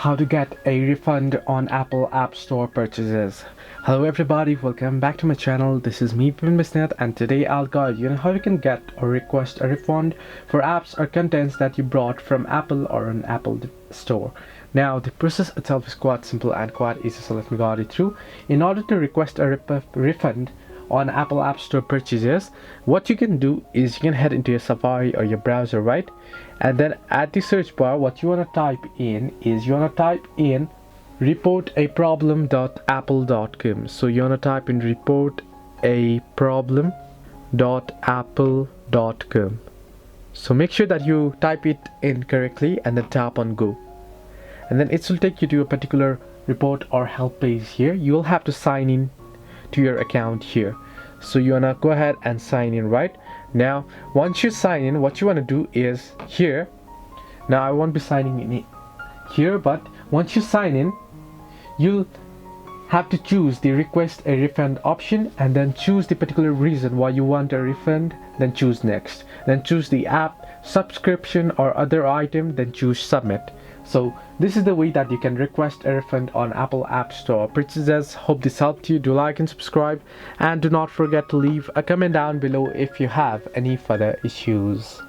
How to get a refund on Apple App Store purchases. Hello everybody, welcome back to my channel. This is me, Bisnet, and today I'll guide you on how you can get or request a refund for apps or contents that you bought from Apple or an Apple store. Now the process itself is quite simple and quite easy, so let me guide you through. In order to request a refund on Apple App Store purchases, what you can do is you can head into your Safari or your browser, right? And then at the search bar, what you want to type in is you want to type in reportaproblem.apple.com. So you want to type in reportaproblem.apple.com. So make sure that you type it in correctly and then tap on go. And then it will take you to a particular report or help page here. You will have to sign in to your account here. So you wanna go ahead and sign in. Right now, once you sign in, what you want to do is here. Now I won't be signing in here, but once you sign in, you'll have to choose the request a refund option and then choose the particular reason why you want a refund, then choose next, then choose the app, subscription or other item, then choose submit. So this is the way that you can request a refund on Apple App Store purchases. Hope this helped you. Do like and subscribe, and do not forget to leave a comment down below if you have any further issues.